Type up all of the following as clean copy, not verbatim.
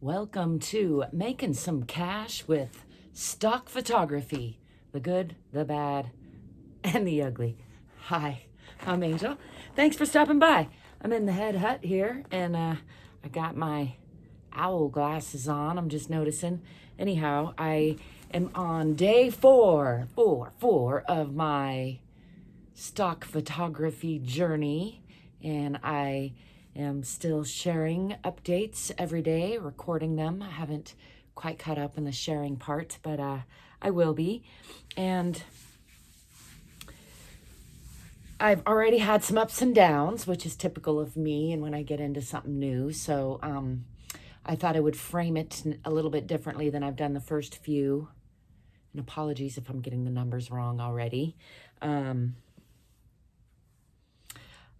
Welcome to Making Some Cash with Stock Photography. The good, the bad, and the ugly. Hi, I'm Angel. Thanks for stopping by. I'm in the Head Hutt here, and I got my owl glasses on. I'm just noticing. Anyhow, I am on day four of my stock photography journey, and I am still sharing updates every day, recording them. I haven't quite caught up in the sharing part, but I will be. And I've already had some ups and downs, which is typical of me and when I get into something new. So I thought I would frame it a little bit differently than I've done the first few. And apologies if I'm getting the numbers wrong already.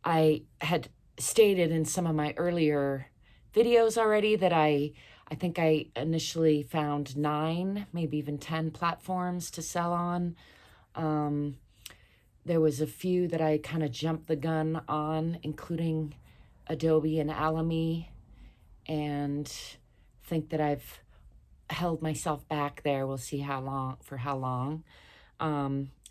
I had stated in some of my earlier videos already that I think I initially found 9, maybe even 10 platforms to sell on. There was a few that I kind of jumped the gun on, including Adobe and Alchemy, and think that I've held myself back there. We'll see how long.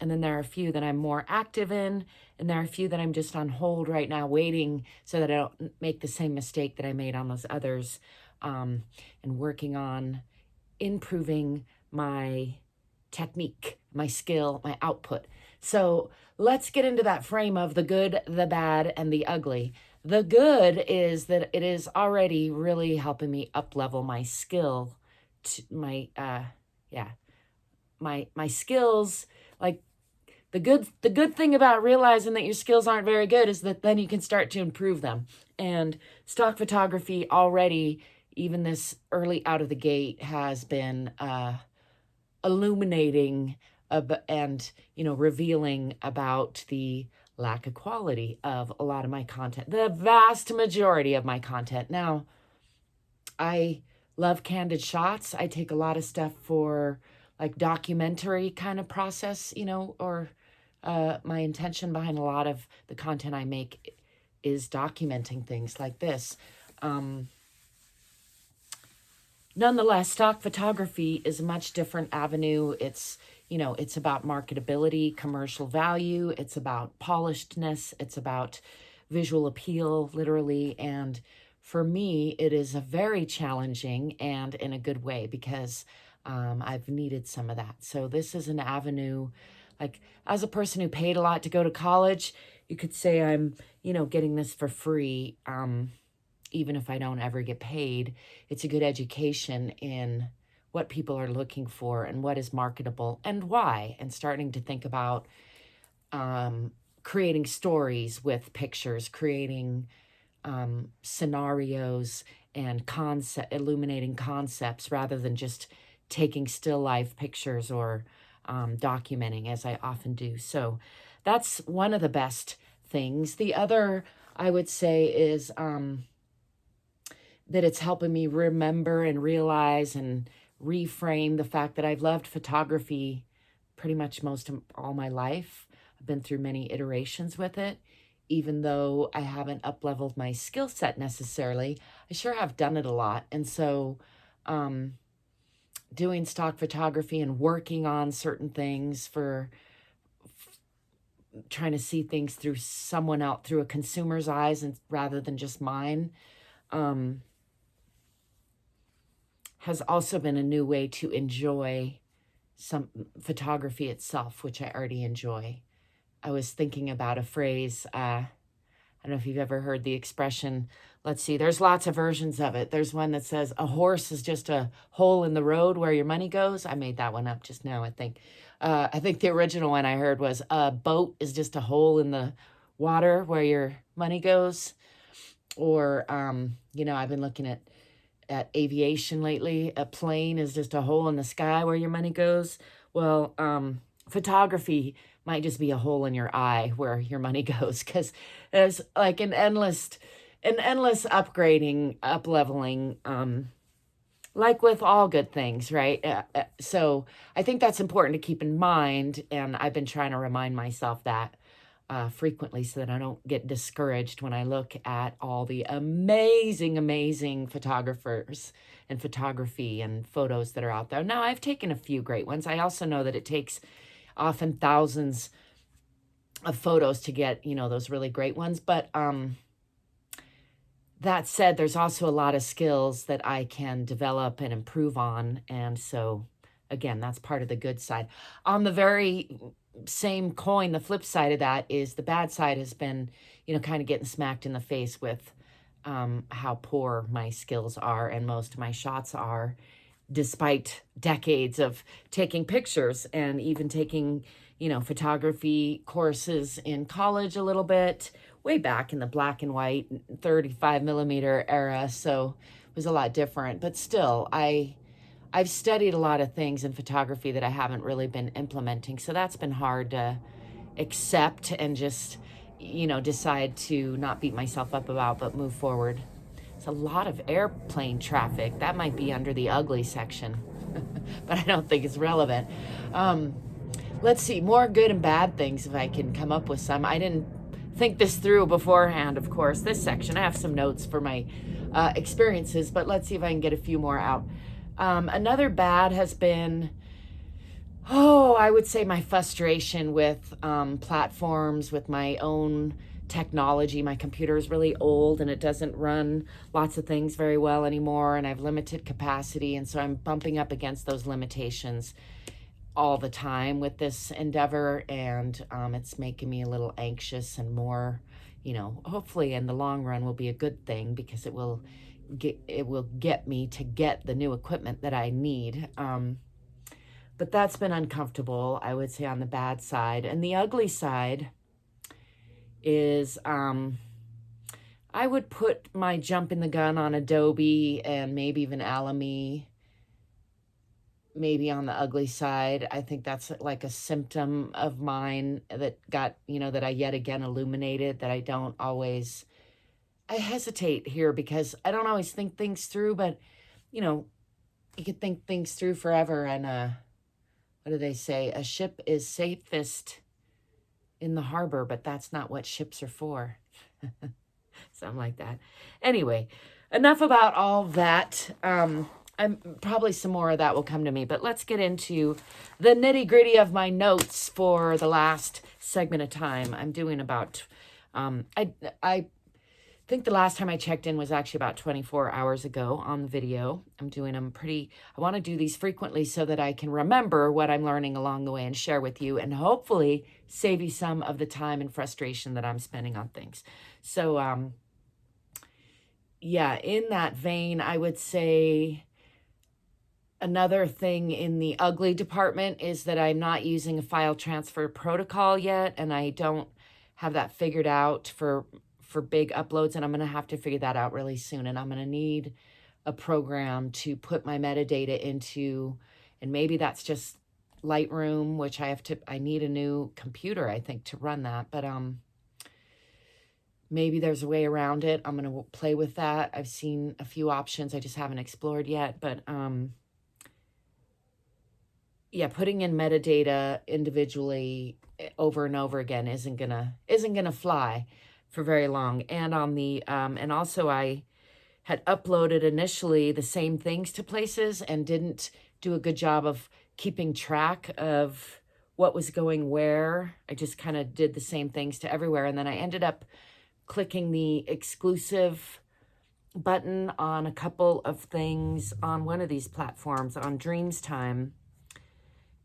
And then there are a few that I'm more active in, and there are a few that I'm just on hold right now, waiting so that I don't make the same mistake that I made on those others, and working on improving my technique, my skill, my output. So let's get into that frame of the good, the bad, and the ugly. The good is that it is already really helping me up-level my skill, my skills. Like the good thing about realizing that your skills aren't very good is that then you can start to improve them. And stock photography already, even this early out of the gate, has been illuminating and revealing about the lack of quality of a lot of my content, the vast majority of my content. Now, I love candid shots. I take a lot of stuff for like documentary kind of process, or my intention behind a lot of the content I make is documenting things like this. Nonetheless, stock photography is a much different avenue. It's about marketability, commercial value. It's about polishedness. It's about visual appeal, literally. And for me, it is a very challenging, and in a good way, because I've needed some of that. So this is an avenue, like as a person who paid a lot to go to college, you could say I'm, getting this for free. Even if I don't ever get paid, it's a good education in what people are looking for and what is marketable and why, and starting to think about creating stories with pictures, creating scenarios and illuminating concepts rather than just taking still life pictures or documenting, as I often do. So that's one of the best things. The other, I would say, is that it's helping me remember and realize and reframe the fact that I've loved photography pretty much most of all my life. I've been through many iterations with it. Even though I haven't up-leveled my skill set necessarily, I sure have done it a lot. And so doing stock photography and working on certain things for trying to see things through someone else, through a consumer's eyes, and rather than just mine, has also been a new way to enjoy some photography itself, which I already enjoy. I was thinking about a phrase, I don't know if you've ever heard the expression, let's see, there's lots of versions of it. There's one that says, a horse is just a hole in the road where your money goes. I made that one up just now, I think. I think the original one I heard was, a boat is just a hole in the water where your money goes. Or, I've been looking at aviation lately. A plane is just a hole in the sky where your money goes. Well, photography might just be a hole in your eye where your money goes, because there's like an endless upgrading, up-leveling, like with all good things, right? So I think that's important to keep in mind, and I've been trying to remind myself that frequently so that I don't get discouraged when I look at all the amazing, amazing photographers and photography and photos that are out there. Now, I've taken a few great ones. I also know that it takes often thousands of photos to get, you know, those really great ones. But that said, there's also a lot of skills that I can develop and improve on. And so, again, that's part of the good side. On the very same coin, the flip side of that is the bad side has been, you know, kind of getting smacked in the face with how poor my skills are and most of my shots are, despite decades of taking pictures and even taking, you know, photography courses in college a little bit, way back in the black and white 35 millimeter era. So it was a lot different, but still I've studied a lot of things in photography that I haven't really been implementing. So that's been hard to accept and just, you know, decide to not beat myself up about, but move forward. It's a lot of airplane traffic. That might be under the ugly section, but I don't think it's relevant. Let's see, more good and bad things if I can come up with some. I didn't think this through beforehand, of course. This section, I have some notes for my experiences, but let's see if I can get a few more out. Another bad has been, I would say my frustration with platforms, with my own technology. My computer is really old and it doesn't run lots of things very well anymore, and I have limited capacity, and so I'm bumping up against those limitations all the time with this endeavor, and it's making me a little anxious and more, you know, hopefully in the long run will be a good thing because it will get me to get the new equipment that I need. But that's been uncomfortable, I would say, on the bad side. And the ugly side is I would put my jumping the gun on Adobe and maybe even alchemy maybe on the ugly side. I think that's like a symptom of mine that got, you know, that I yet again illuminated, that I hesitate here because I don't always think things through, but, you know, you could think things through forever. And what do they say? A ship is safest in the harbor, but that's not what ships are for. Something like that. Anyway, enough about all that. I'm probably some more of that will come to me, but let's get into the nitty gritty of my notes for the last segment of time. I'm doing about, I think the last time I checked in was actually about 24 hours ago on the video. I'm doing them I want to do these frequently so that I can remember what I'm learning along the way and share with you, and hopefully save you some of the time and frustration that I'm spending on things. So, yeah, in that vein, I would say another thing in the ugly department is that I'm not using a file transfer protocol yet, and I don't have that figured out for big uploads, and I'm going to have to figure that out really soon. And I'm going to need a program to put my metadata into, and maybe that's just Lightroom, which I need a new computer, I think, to run that. But maybe there's a way around it. I'm going to play with that. I've seen a few options I just haven't explored yet, but yeah, putting in metadata individually over and over again isn't gonna fly for very long. And on the and also I had uploaded initially the same things to places and didn't do a good job of keeping track of what was going where. I just kind of did the same things to everywhere, and then I ended up clicking the exclusive button on a couple of things on one of these platforms on Dreams Time.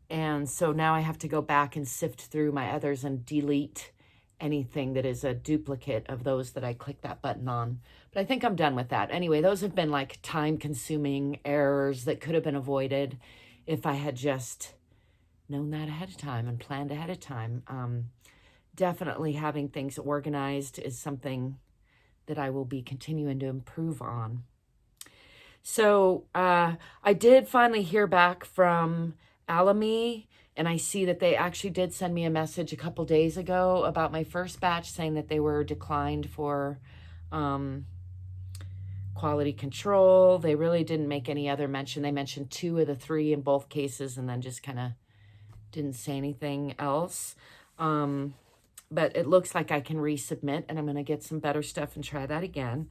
And so now I have to go back and sift through my others and delete anything that is a duplicate of those that I clicked that button on. But I think I'm done with that. Anyway, those have been like time-consuming errors that could have been avoided if I had just known that ahead of time and planned ahead of time. Definitely having things organized is something that I will be continuing to improve on. So I did finally hear back from alchemy, and I see that they actually did send me a message a couple days ago about my first batch saying that they were declined for quality control. They really didn't make any other mention. They mentioned 2 of the 3 in both cases and then just kind of didn't say anything else. but it looks like I can resubmit, and I'm going to get some better stuff and try that again.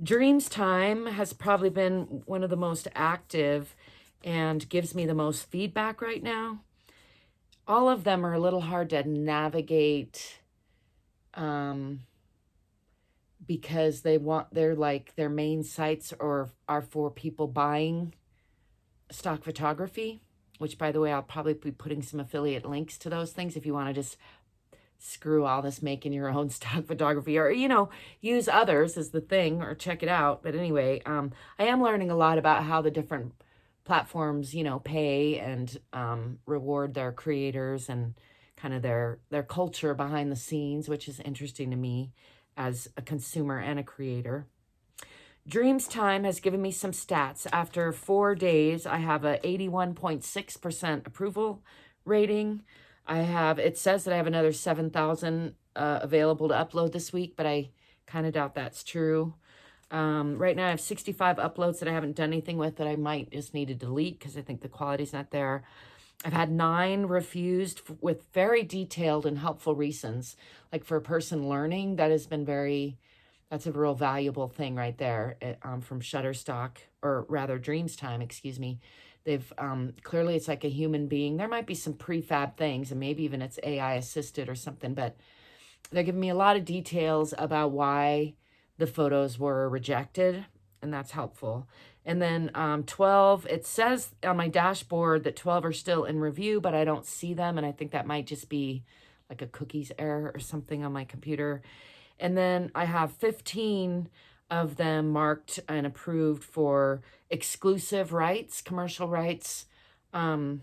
Dreams Time has probably been one of the most active and gives me the most feedback right now. All of them are a little hard to navigate because they're like their main sites are for people buying stock photography, which, by the way, I'll probably be putting some affiliate links to those things if you want to just screw all this making your own stock photography, or, you know, use others as the thing, or check it out. But anyway, I am learning a lot about how the different platforms, you know, pay and reward their creators and kind of their culture behind the scenes, which is interesting to me as a consumer and a creator. Dreams Time has given me some stats. After 4 days, I have a 81.6% approval rating. It says that I have another 7,000 available to upload this week, but I kind of doubt that's true. Right now I have 65 uploads that I haven't done anything with, that I might just need to delete because I think the quality's not there. I've had 9 refused with very detailed and helpful reasons. Like for a person learning, that's a real valuable thing right there, from Shutterstock, or rather Dreams Time, excuse me. They've clearly, it's like a human being. There might be some prefab things, and maybe even it's AI assisted or something, but they're giving me a lot of details about why the photos were rejected, and that's helpful. And then 12, it says on my dashboard that 12 are still in review, but I don't see them, and I think that might just be like a cookies error or something on my computer. And then I have 15 of them marked and approved for exclusive rights, commercial rights, RF,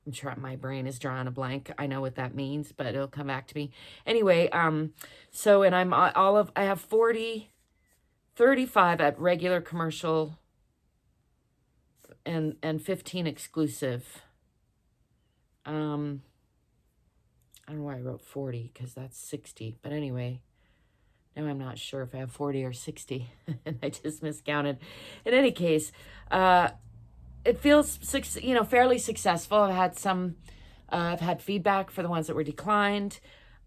I'm sure my brain is drawing a blank. I know what that means, but it'll come back to me. Anyway, so, and I have 35 at regular commercial and 15 exclusive. I don't know why I wrote 40, because that's 60. But anyway, now I'm not sure if I have 40 or 60, and I just miscounted. In any case, it feels, fairly successful. I've had feedback for the ones that were declined.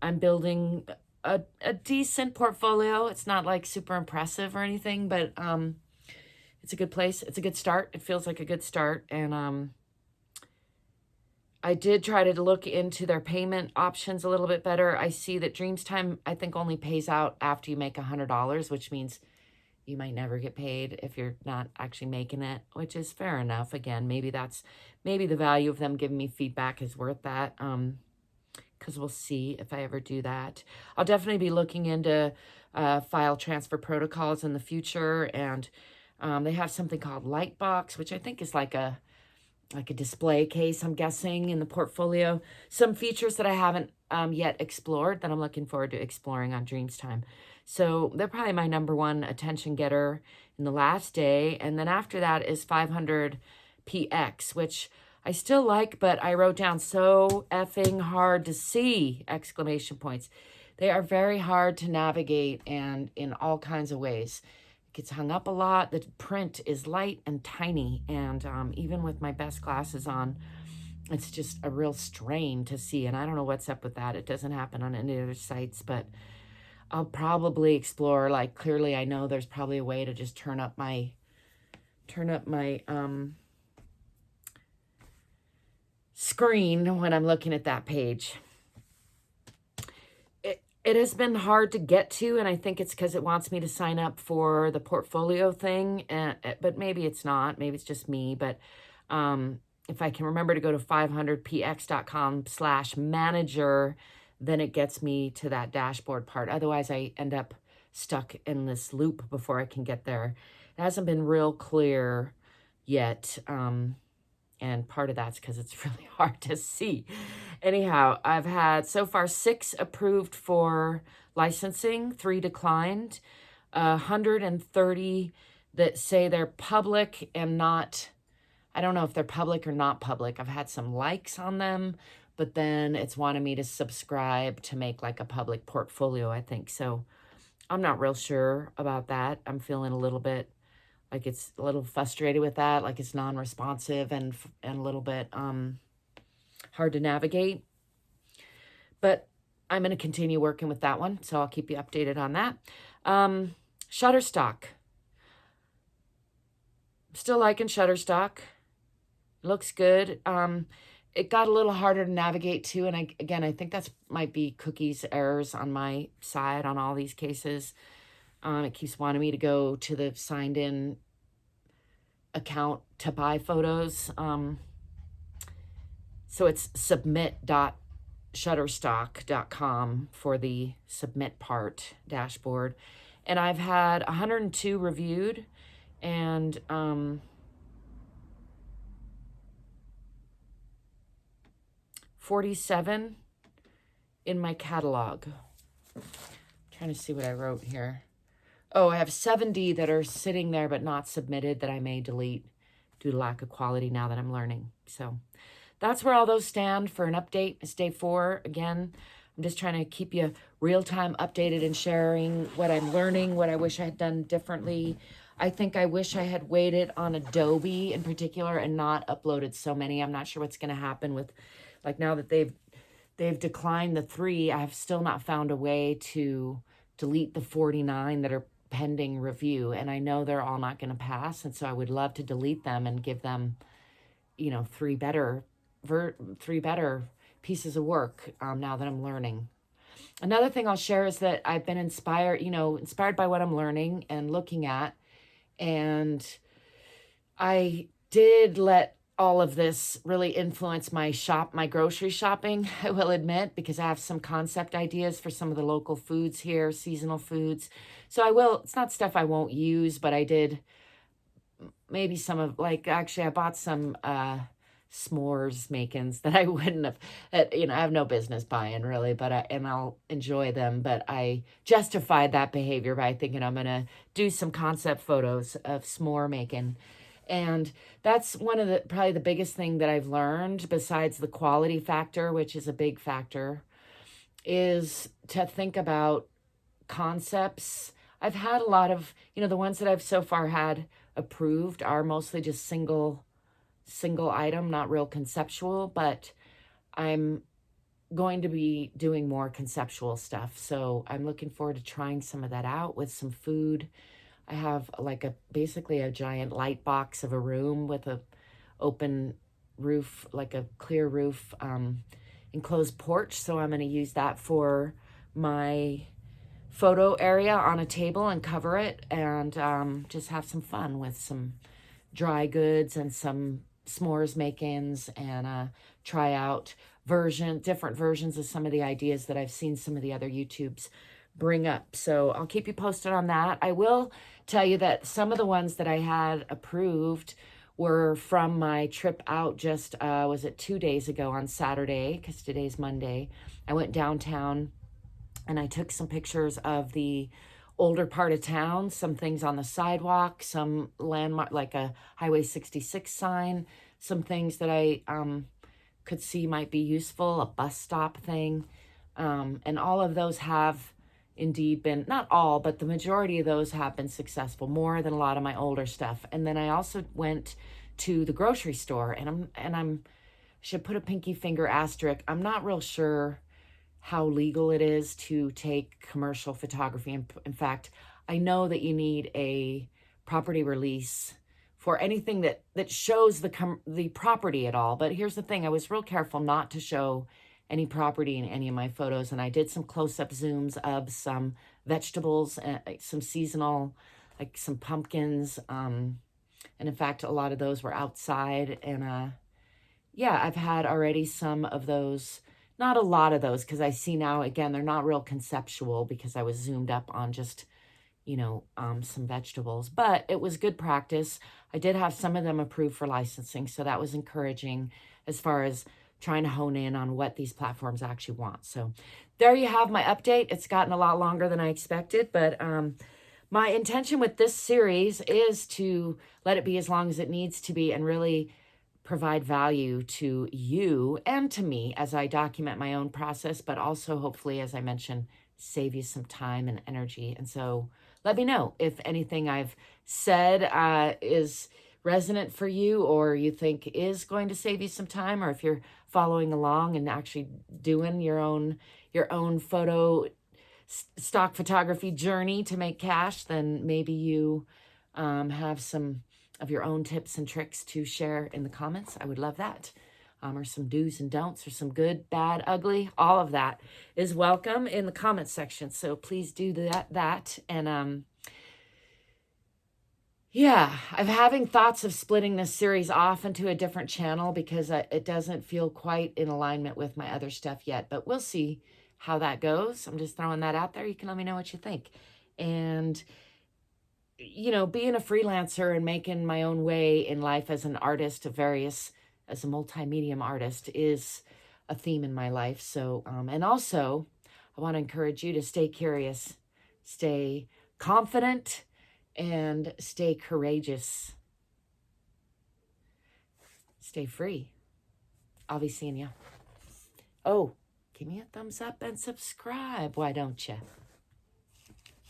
I'm building a decent portfolio. It's not like super impressive or anything, but it's a good place. It's a good start. It feels like a good start. And I did try to look into their payment options a little bit better. I see that Dreams Time, I think, only pays out after you make $100, which means you might never get paid if you're not actually making it, which is fair enough. Again, maybe the value of them giving me feedback is worth that, because we'll see if I ever do that. I'll definitely be looking into file transfer protocols in the future, and they have something called Lightbox, which I think is like a display case, I'm guessing, in the portfolio. Some features that I haven't yet explored that I'm looking forward to exploring on Dreams Time. So they're probably my number one attention getter in the last day. And then after that is 500 PX, which I still like, but I wrote down so effing hard to see, exclamation points. They are very hard to navigate, and in all kinds of ways. Gets hung up a lot. The print is light and tiny, and even with my best glasses on, it's just a real strain to see, and I don't know what's up with that. It doesn't happen on any other sites, but I'll probably explore, like, clearly I know there's probably a way to just turn up my screen when I'm looking at that page. It has been hard to get to, and I think it's because it wants me to sign up for the portfolio thing, but maybe it's not. Maybe it's just me, but if I can remember to go to 500px.com/manager, then it gets me to that dashboard part. Otherwise, I end up stuck in this loop before I can get there. It hasn't been real clear yet, and part of that's because it's really hard to see. Anyhow, I've had so far 6 approved for licensing, 3 declined, 130 that say they're public and not, I don't know if they're public or not public. I've had some likes on them, but then it's wanted me to subscribe to make like a public portfolio, I think. So I'm not real sure about that. I'm feeling a little bit like it's a little frustrated with that, like it's non-responsive and a little bit hard to navigate. But I'm going to continue working with that one, so I'll keep you updated on that. Shutterstock. Still liking Shutterstock. Looks good. It got a little harder to navigate too, and I think that's might be cookies errors on my side on all these cases. It keeps wanting me to go to the signed in account to buy photos. So it's submit.shutterstock.com for the submit part dashboard. And I've had 102 reviewed and 47 in my catalog. I'm trying to see what I wrote here. Oh, I have 70 that are sitting there but not submitted that I may delete due to lack of quality now that I'm learning. So that's where all those stand for an update. It's day 4. Again, I'm just trying to keep you real-time updated and sharing what I'm learning, what I wish I had done differently. I think I wish I had waited on Adobe in particular and not uploaded so many. I'm not sure what's going to happen with, like, now that they've declined the 3, I have still not found a way to delete the 49 that are pending review, and I know they're all not going to pass, and so I would love to delete them and give them, you know, 3 better pieces of work now that I'm learning. Another thing I'll share is that I've been inspired by what I'm learning and looking at, and I did let all of this really influence my grocery shopping, I will admit, because I have some concept ideas for some of the local foods here, seasonal foods. So it's not stuff I won't use, but I did maybe some of, like, actually I bought some s'mores makings that I wouldn't have, I have no business buying really, but and I'll enjoy them, but I justified that behavior by thinking I'm going to do some concept photos of s'more making. And that's one of probably the biggest thing that I've learned, besides the quality factor, which is a big factor, is to think about concepts. I've had a lot of, the ones that I've so far had approved are mostly just single item, not real conceptual, but I'm going to be doing more conceptual stuff. So I'm looking forward to trying some of that out with some food. I have like basically a giant light box of a room with a open roof, like a clear roof, enclosed porch. So I'm going to use that for my photo area on a table and cover it, and just have some fun with some dry goods and some s'mores makings, and try out different versions of some of the ideas that I've seen some of the other YouTubes bring up. So I'll keep you posted on that. I will tell you that some of the ones that I had approved were from my trip out just, was it 2 days ago on Saturday, because today's Monday. I went downtown and I took some pictures of the older part of town, some things on the sidewalk, some landmark, like a Highway 66 sign, some things that I could see might be useful, a bus stop thing. And all of those have indeed been, not all, but the majority of those have been successful, more than a lot of my older stuff. And then I also went to the grocery store, and I'm should put a pinky finger asterisk. I'm not real sure how legal it is to take commercial photography. In fact, I know that you need a property release for anything that shows the property at all. But here's the thing, I was real careful not to show any property in any of my photos, and I did some close-up zooms of some vegetables, some seasonal, like some pumpkins, and in fact a lot of those were outside. And yeah, I've had already some of those, not a lot of those, because I see now, again, they're not real conceptual because I was zoomed up on just, some vegetables, but it was good practice. I did have some of them approved for licensing, so that was encouraging as far as trying to hone in on what these platforms actually want. So there you have my update. It's gotten a lot longer than I expected, but my intention with this series is to let it be as long as it needs to be and really provide value to you and to me as I document my own process, but also hopefully, as I mentioned, save you some time and energy. And so let me know if anything I've said is resonant for you, or you think is going to save you some time, or if you're following along and actually doing your own stock photography journey to make cash, then maybe you have some of your own tips and tricks to share in the comments. I would love that. Or some do's and don'ts, or some good, bad, ugly, all of that is welcome in the comment section. So please do that. And yeah, I'm having thoughts of splitting this series off into a different channel because it doesn't feel quite in alignment with my other stuff yet, but we'll see how that goes. I'm just throwing that out there. You can let me know what you think. And, you know, being a freelancer and making my own way in life as an artist as a multi-medium artist is a theme in my life. So, and also I want to encourage you to stay curious, stay confident, and stay courageous. Stay free. I'll be seeing you. Oh, give me a thumbs up and subscribe. Why don't you?